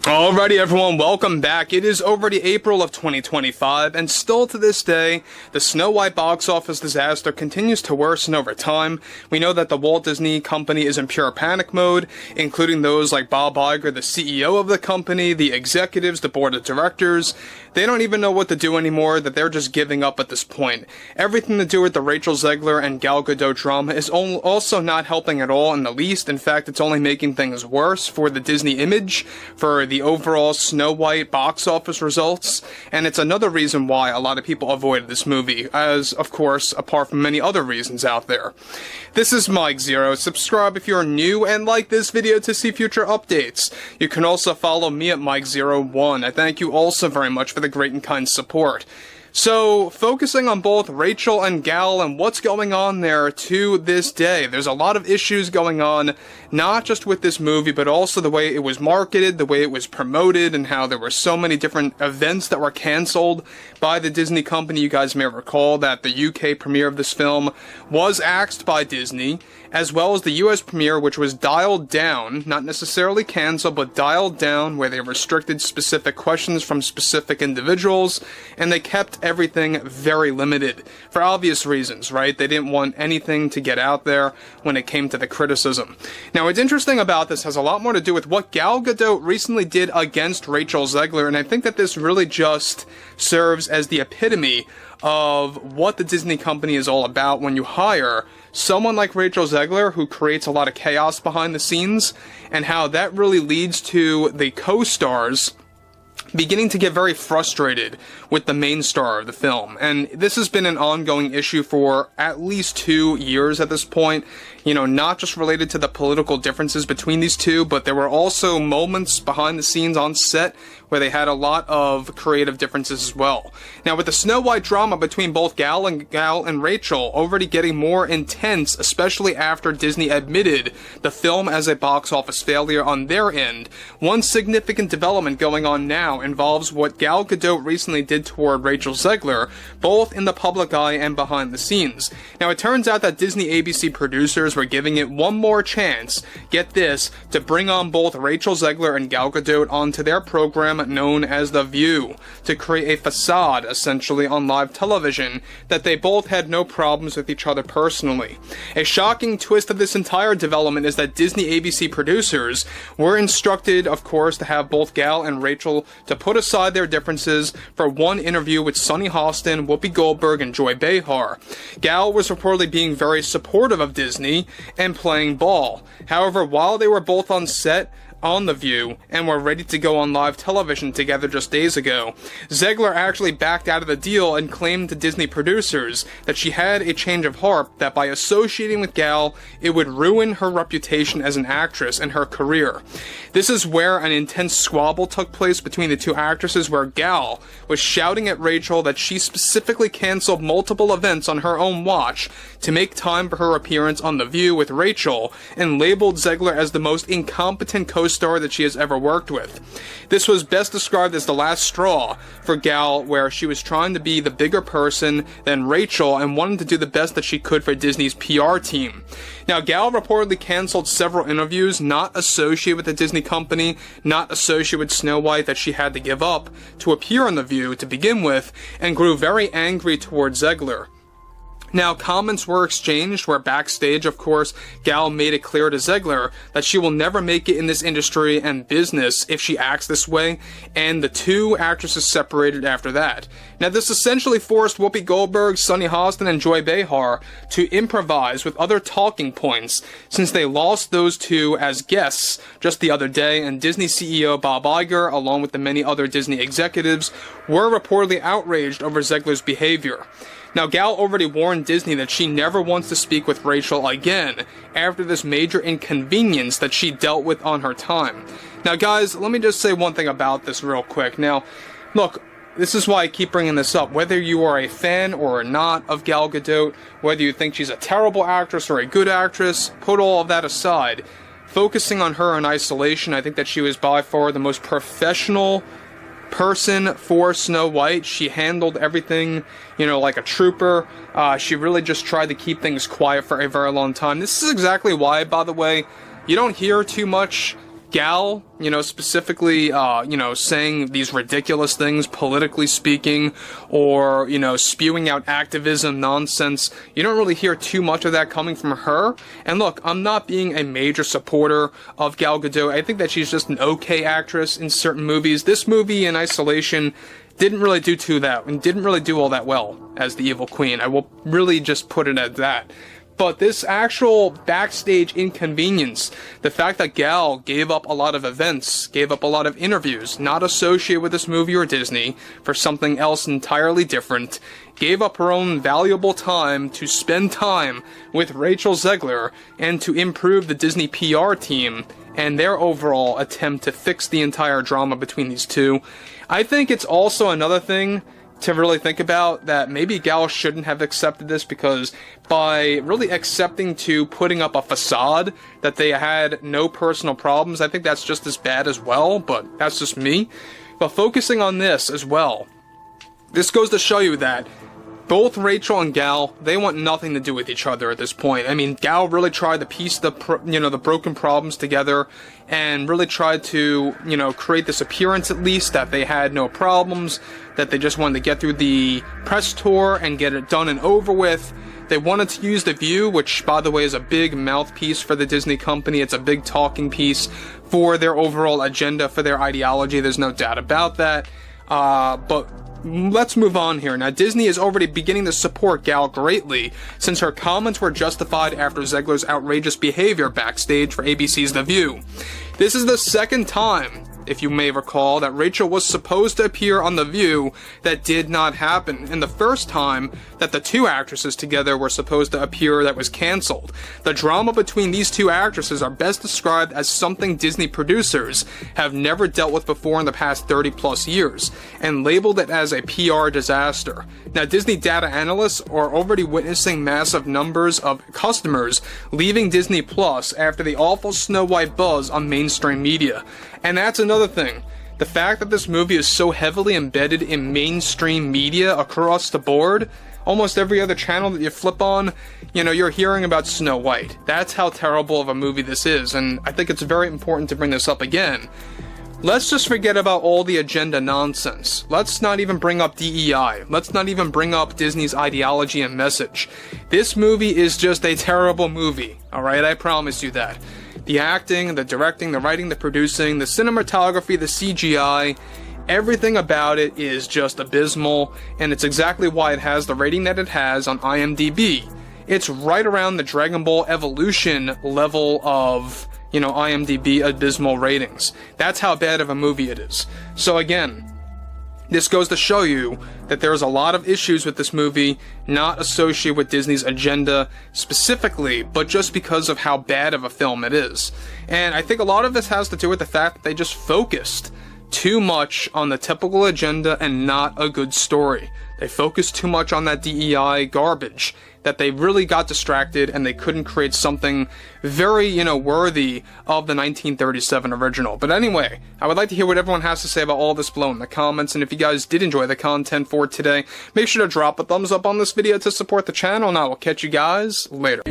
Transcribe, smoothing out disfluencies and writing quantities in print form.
Alrighty everyone, welcome back. It is already April of 2025, and still to this day, the Snow White box office disaster continues to worsen over time. We know that the Walt Disney Company is in pure panic mode, including those like Bob Iger, the CEO of the company, the executives, the board of directors. They don't even know what to do anymore, that they're just giving up at this point. Everything to do with the Rachel Zegler and Gal Gadot drama is also not helping at all in the least. In fact, it's only making things worse for the Disney image, for the overall Snow White box office results, and it's another reason why a lot of people avoided this movie, as, of course, apart from many other reasons out there. This is Mike Zero. Subscribe if you're new, and like this video to see future updates. You can also follow me at Mike01. I thank you also very much for the great and kind support. So, focusing on both Rachel and Gal and what's going on there to this day, there's a lot of issues going on, not just with this movie, but also the way it was marketed, the way it was promoted, and how there were so many different events that were cancelled by the Disney company. You guys may recall that the UK premiere of this film was axed by Disney, as well as the US premiere, which was dialed down, not necessarily cancelled, but dialed down, where they restricted specific questions from specific individuals, and they kept everything very limited, for obvious reasons, right? They didn't want anything to get out there when it came to the criticism. Now, what's interesting about this has a lot more to do with what Gal Gadot recently did against Rachel Zegler, and I think that this really just serves as the epitome of what the Disney company is all about when you hire someone like Rachel Zegler, who creates a lot of chaos behind the scenes, and how that really leads to the co-stars beginning to get very frustrated with the main star of the film. And this has been an ongoing issue for at least 2 years at this point. You know, not just related to the political differences between these two, but there were also moments behind the scenes on set where they had a lot of creative differences as well. Now, with the Snow White drama between both Gal and Rachel already getting more intense, especially after Disney admitted the film as a box office failure on their end, one significant development going on now involves what Gal Gadot recently did toward Rachel Zegler, both in the public eye and behind the scenes. Now, it turns out that Disney ABC producers were giving it one more chance, get this, to bring on both Rachel Zegler and Gal Gadot onto their program known as The View, to create a facade, essentially, on live television, that they both had no problems with each other personally. A shocking twist of this entire development is that Disney ABC producers were instructed, of course, to have both Gal and Rachel to put aside their differences for one interview with Sunny Hostin, Whoopi Goldberg, and Joy Behar. Gal was reportedly being very supportive of Disney and playing ball. However, while they were both on set on The View and were ready to go on live television together just days ago, Zegler actually backed out of the deal and claimed to Disney producers that she had a change of heart, that by associating with Gal, it would ruin her reputation as an actress and her career. This is where an intense squabble took place between the two actresses, where Gal was shouting at Rachel that she specifically canceled multiple events on her own watch to make time for her appearance on The View with Rachel, and labeled Zegler as the most incompetent co-star that she has ever worked with. This was best described as the last straw for Gal, where she was trying to be the bigger person than Rachel and wanted to do the best that she could for Disney's PR team. Now, Gal reportedly canceled several interviews not associated with the Disney company, not associated with Snow White, that she had to give up to appear on The View to begin with, and grew very angry towards Zegler. Now, comments were exchanged where backstage, of course, Gal made it clear to Zegler that she will never make it in this industry and business if she acts this way, and the two actresses separated after that. Now, this essentially forced Whoopi Goldberg, Sunny Hostin, and Joy Behar to improvise with other talking points, since they lost those two as guests just the other day, and Disney CEO Bob Iger, along with the many other Disney executives, were reportedly outraged over Zegler's behavior. Now, Gal already warned Disney that she never wants to speak with Rachel again after this major inconvenience that she dealt with on her time. Now, guys, let me just say one thing about this real quick. Now, look, this is why I keep bringing this up. Whether you are a fan or not of Gal Gadot, whether you think she's a terrible actress or a good actress, put all of that aside. Focusing on her in isolation, I think that she was by far the most professional person for Snow White. She handled everything, like a trooper. She really just tried to keep things quiet for a very long time. This is exactly why, by the way, you don't hear too much Gal, specifically, saying these ridiculous things, politically speaking, or, spewing out activism nonsense. You don't really hear too much of that coming from her. And look, I'm not being a major supporter of Gal Gadot. I think that she's just an okay actress in certain movies. This movie, in isolation, didn't really didn't really do all that well as the Evil Queen. I will really just put it at that. But this actual backstage inconvenience, the fact that Gal gave up a lot of events, gave up a lot of interviews, not associated with this movie or Disney, for something else entirely different, gave up her own valuable time to spend time with Rachel Zegler and to improve the Disney PR team and their overall attempt to fix the entire drama between these two. I think it's also another thing to really think about, that maybe Gal shouldn't have accepted this, because by really accepting to putting up a facade that they had no personal problems, I think that's just as bad as well, but that's just me. But focusing on this as well, this goes to show you that both Rachel and Gal, they want nothing to do with each other at this point. I mean, Gal really tried to piece the broken problems together and really tried to, create this appearance at least that they had no problems, that they just wanted to get through the press tour and get it done and over with. They wanted to use The View, which, by the way, is a big mouthpiece for the Disney company. It's a big talking piece for their overall agenda, for their ideology. There's no doubt about that. But let's move on here. Now, Disney is already beginning to support Gal greatly, since her comments were justified after Zegler's outrageous behavior backstage for ABC's The View. This is the second time, if you may recall, that Rachel was supposed to appear on The View that did not happen, and the first time that the two actresses together were supposed to appear that was cancelled. The drama between these two actresses are best described as something Disney producers have never dealt with before in the past 30 plus years, and labeled it as a PR disaster. Now, Disney data analysts are already witnessing massive numbers of customers leaving Disney Plus after the awful Snow White buzz on mainstream media. And that's another thing. The fact that this movie is so heavily embedded in mainstream media across the board, almost every other channel that you flip on, you're hearing about Snow White. That's how terrible of a movie this is, and I think it's very important to bring this up again. Let's just forget about all the agenda nonsense. Let's not even bring up DEI. Let's not even bring up Disney's ideology and message. This movie is just a terrible movie, alright? I promise you that. The acting, the directing, the writing, the producing, the cinematography, the CGI, everything about it is just abysmal, and it's exactly why it has the rating that it has on IMDb. It's right around the Dragon Ball Evolution level of, IMDb abysmal ratings. That's how bad of a movie it is. So again, this goes to show you that there's a lot of issues with this movie, not associated with Disney's agenda specifically, but just because of how bad of a film it is. And I think a lot of this has to do with the fact that they just focused too much on the typical agenda and not a good story. They focused too much on that DEI garbage that they really got distracted and they couldn't create something very, worthy of the 1937 original. But anyway, I would like to hear what everyone has to say about all this below in the comments, and if you guys did enjoy the content for today, make sure to drop a thumbs up on this video to support the channel, and I will catch you guys later.